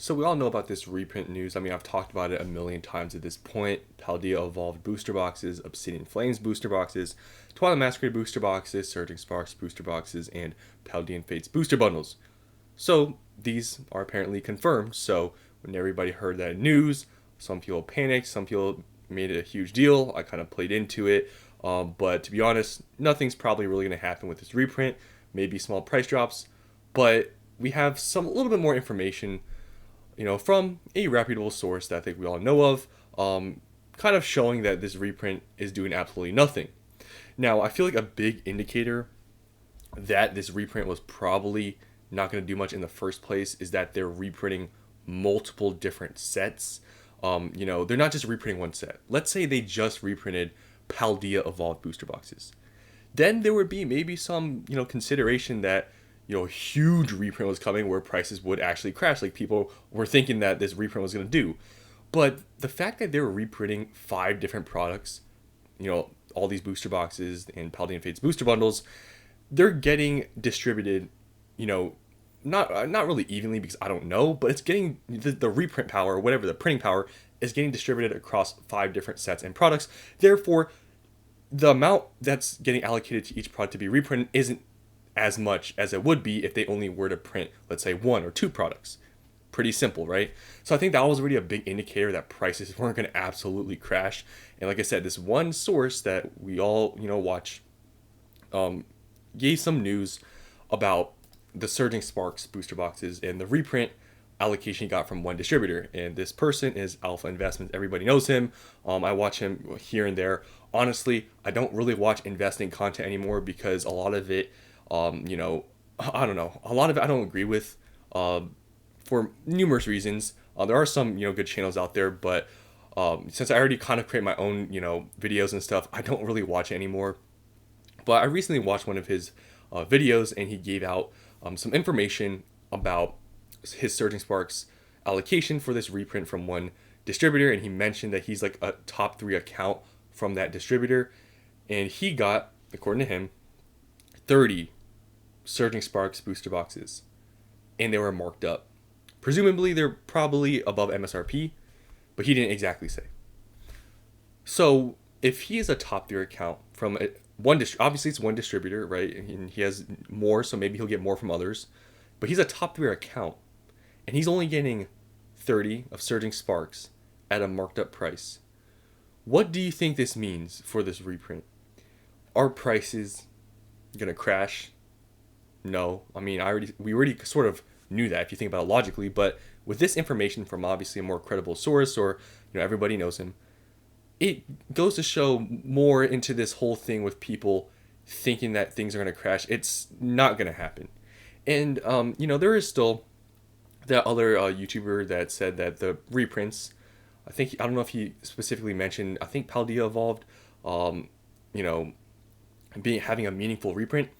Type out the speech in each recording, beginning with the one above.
So we all know about this reprint news. I mean, I've talked about it a million times at this point. Paldea Evolved booster boxes, Obsidian Flames booster boxes, Twilight Masquerade booster boxes, Surging Sparks booster boxes, and Paldean Fates booster bundles. So these are apparently confirmed. So when everybody heard that news, some people panicked, some people made it a huge deal. I kind of played into it. But to be honest, nothing's probably really going to happen with this reprint. Maybe small price drops. But we have a little bit more information from a reputable source that I think we all know of, kind of showing that this reprint is doing absolutely nothing. Now, I feel like a big indicator that this reprint was probably not going to do much in the first place is that they're reprinting multiple different sets. They're not just reprinting one set. Let's say they just reprinted Paldea Evolved booster boxes. Then there would be maybe some, consideration that huge reprint was coming where prices would actually crash, like people were thinking that this reprint was going to do. But the fact that they were reprinting 5 different products, all these booster boxes and Paldean Fates booster bundles, they're getting distributed, not really evenly because I don't know, but it's getting the reprint power, or whatever, the printing power is getting distributed across 5 different sets and products. Therefore, the amount that's getting allocated to each product to be reprinted isn't as much as it would be if they only were to print, let's say, 1 or 2 products. Pretty simple, right? So I think that was already a big indicator that prices weren't going to absolutely crash. And like I said, this one source that we all, watch, gave some news about the Surging Sparks booster boxes and the reprint allocation he got from one distributor. And this person is Alpha Investments. Everybody knows him. I watch him here and there. Honestly, I don't really watch investing content anymore because a lot of it, I don't know. A lot of it I don't agree with for numerous reasons. There are some, good channels out there, but since I already kind of create my own, videos and stuff, I don't really watch it anymore. But I recently watched one of his videos and he gave out some information about his Surging Sparks allocation for this reprint from one distributor. And he mentioned that he's like a top 3 account from that distributor. And he got, according to him, 30 Surging Sparks booster boxes, and they were marked up. Presumably, they're probably above MSRP, but he didn't exactly say. So, if he is a top tier account from obviously it's one distributor, right? And he has more, so maybe he'll get more from others. But he's a top tier account, and he's only getting 30 of Surging Sparks at a marked up price. What do you think this means for this reprint? Are prices gonna crash? No. I mean, we already sort of knew that if you think about it logically, but with this information from obviously a more credible source, or everybody knows him, it goes to show more into this whole thing with people thinking that things are going to crash. It's not going to happen. And there is still that other YouTuber that said that the reprints, I don't know if he specifically mentioned, I think Paldea Evolved, having a meaningful reprint.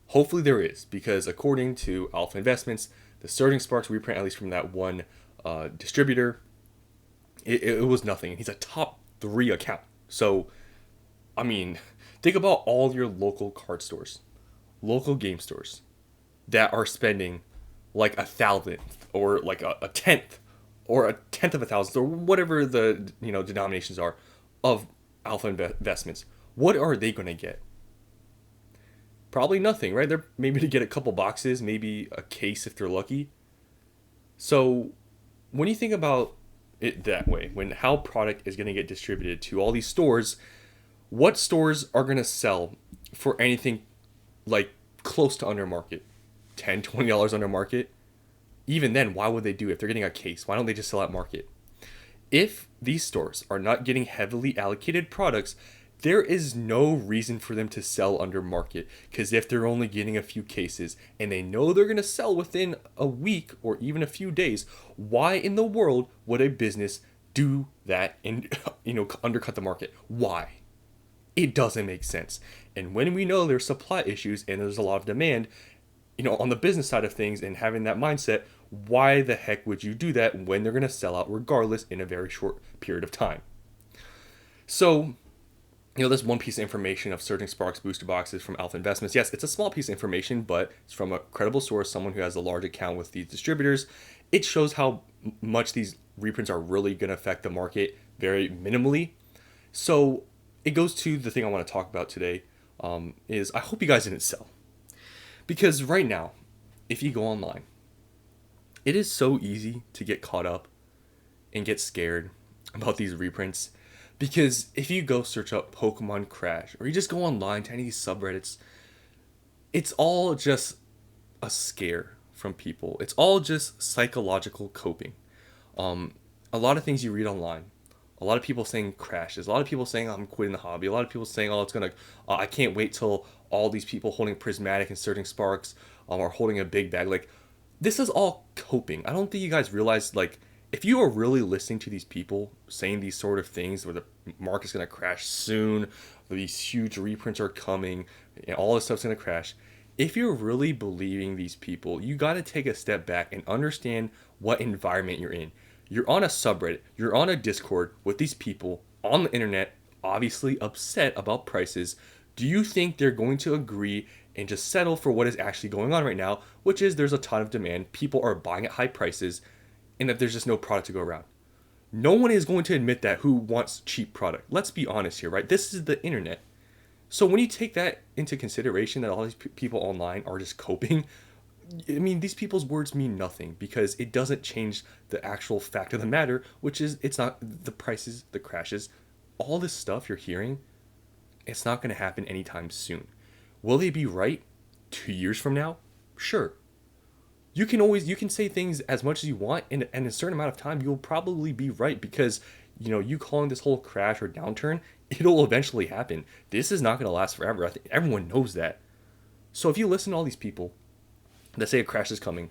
Hopefully there is, because according to Alpha Investments, the Surging Sparks reprint, at least from that one distributor, it was nothing. He's a top 3 account. So, I mean, think about all your local card stores, local game stores that are spending like 1,000th or like a tenth or a tenth of 1,000th or whatever the denominations are of Alpha Investments. What are they going to get? Probably nothing, right? They're maybe to get a couple boxes, maybe a case if they're lucky. So when you think about it that way, when how product is going to get distributed to all these stores, what stores are going to sell for anything like close to under market? $10, $20 under market? Even then, why would they do it? If they're getting a case, why don't they just sell at market? If these stores are not getting heavily allocated products, there is no reason for them to sell under market, because if they're only getting a few cases and they know they're going to sell within a week or even a few days, why in the world would a business do that and undercut the market? Why? It doesn't make sense. And when we know there's supply issues and there's a lot of demand, on the business side of things and having that mindset, why the heck would you do that when they're going to sell out regardless in a very short period of time? So There's one piece of information of Surging Sparks booster boxes from Alpha Investments. Yes, it's a small piece of information, but it's from a credible source, someone who has a large account with these distributors. It shows how much these reprints are really going to affect the market very minimally. So it goes to the thing I want to talk about today. Is I hope you guys didn't sell, because right now, if you go online, it is so easy to get caught up and get scared about these reprints. Because if you go search up Pokemon Crash, or you just go online to any of these subreddits, it's all just a scare from people. It's all just psychological coping. A lot of things you read online, a lot of people saying crashes, a lot of people saying I'm quitting the hobby, a lot of people saying, oh, it's gonna, I can't wait till all these people holding Prismatic and Surging Sparks are holding a big bag. Like, this is all coping. I don't think you guys realize, like, if you are really listening to these people saying these sort of things where the market's going to crash soon, these huge reprints are coming, and all this stuff's going to crash, if you're really believing these people, you got to take a step back and understand what environment you're in. You're on a subreddit, you're on a Discord with these people on the internet, obviously upset about prices. Do you think they're going to agree and just settle for what is actually going on right now, which is there's a ton of demand, people are buying at high prices, and that there's just no product to go around? No one is going to admit that who wants cheap product. Let's be honest here, right? This is the internet. So when you take that into consideration, that all these people online are just coping, I mean, these people's words mean nothing, because it doesn't change the actual fact of the matter, which is it's not the prices, the crashes, all this stuff you're hearing, it's not going to happen anytime soon. Will they be right 2 years from now? Sure. You can say things as much as you want, and in a certain amount of time you'll probably be right, because you calling this whole crash or downturn, it'll eventually happen. This is not going to last forever. I think everyone knows that. So if you listen to all these people that say a crash is coming,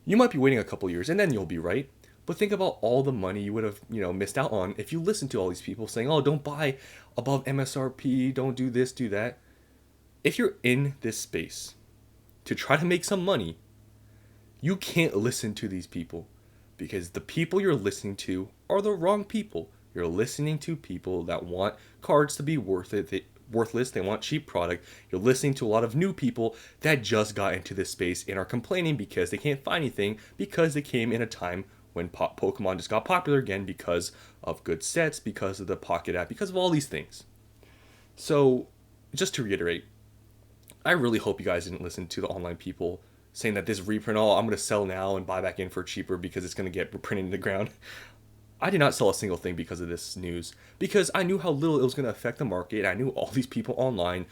you might be waiting a couple years and then you'll be right. But think about all the money you would have missed out on if you listen to all these people saying, oh, don't buy above MSRP, don't do this, do that. If you're in this space to try to make some money, you can't listen to these people, because the people you're listening to are the wrong people. You're listening to people that want cards to be worthless. They want cheap product. You're listening to a lot of new people that just got into this space and are complaining because they can't find anything, because they came in a time when Pokemon just got popular again, because of good sets, because of the Pocket app, because of all these things. So, just to reiterate, I really hope you guys didn't listen to the online people saying that this reprint, oh, I'm going to sell now and buy back in for cheaper because it's going to get reprinted in the ground. I did not sell a single thing because of this news, because I knew how little it was going to affect the market. I knew all these people online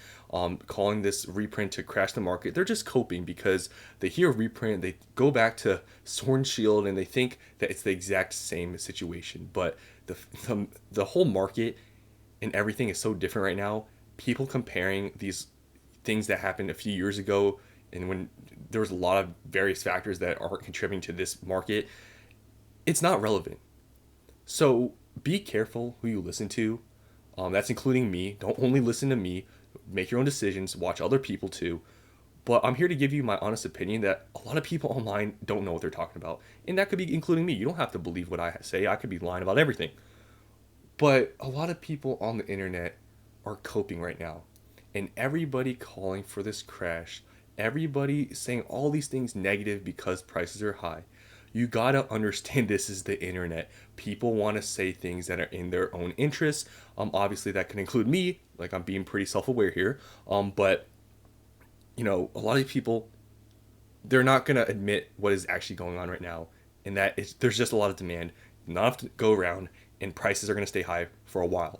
calling this reprint to crash the market, they're just coping, because they hear reprint, they go back to Sword and Shield, and they think that it's the exact same situation. But the whole market and everything is so different right now. People comparing these things that happened a few years ago, and when there was a lot of various factors that aren't contributing to this market, it's not relevant. So be careful who you listen to. That's including me. Don't only listen to me. Make your own decisions. Watch other people too. But I'm here to give you my honest opinion that a lot of people online don't know what they're talking about. And that could be including me. You don't have to believe what I say. I could be lying about everything. But a lot of people on the internet are coping right now. And everybody calling for this crash, everybody saying all these things negative because prices are high. You gotta understand, this is the internet. People want to say things that are in their own interests. Obviously that can include me. Like, I'm being pretty self-aware here. But a lot of people, they're not gonna admit what is actually going on right now, and that there's just a lot of demand, not enough to go around, and prices are gonna stay high for a while,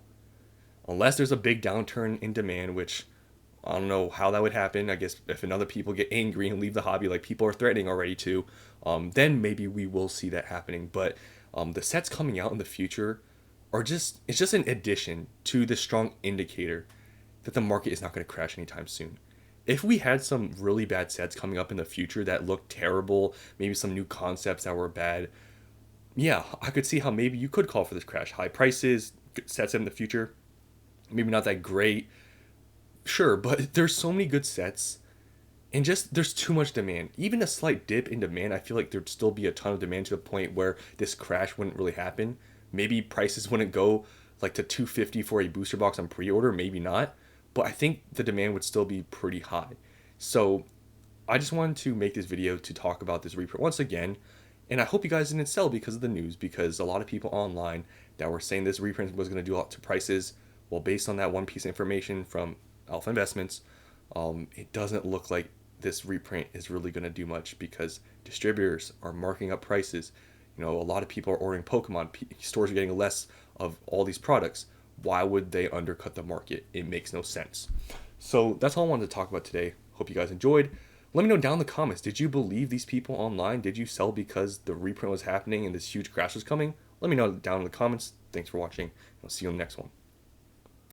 unless there's a big downturn in demand, which I don't know how that would happen. I guess if another people get angry and leave the hobby, like people are threatening already to, then maybe we will see that happening. But the sets coming out in the future it's just an addition to the strong indicator that the market is not going to crash anytime soon. If we had some really bad sets coming up in the future that looked terrible, maybe some new concepts that were bad, yeah, I could see how maybe you could call for this crash. High prices, good sets in the future, maybe not that great. Sure, but there's so many good sets, and just there's too much demand. Even a slight dip in demand, I feel like there'd still be a ton of demand to the point where this crash wouldn't really happen. Maybe prices wouldn't go like to 250 for a booster box on pre-order, maybe not, but I think the demand would still be pretty high. So I just wanted to make this video to talk about this reprint once again, and I hope you guys didn't sell because of the news, because a lot of people online that were saying this reprint was going to do a lot to prices. Well, based on that one piece of information from Alpha Investments, it doesn't look like this reprint is really going to do much, because distributors are marking up prices. A lot of people are ordering Pokemon. Stores are getting less of all these products. Why would they undercut the market? It makes no sense. So that's all I wanted to talk about today. Hope you guys enjoyed. Let me know down in the comments, did you believe these people online? Did you sell because the reprint was happening and this huge crash was coming? Let me know down in the comments. Thanks for watching. I'll see you on the next one.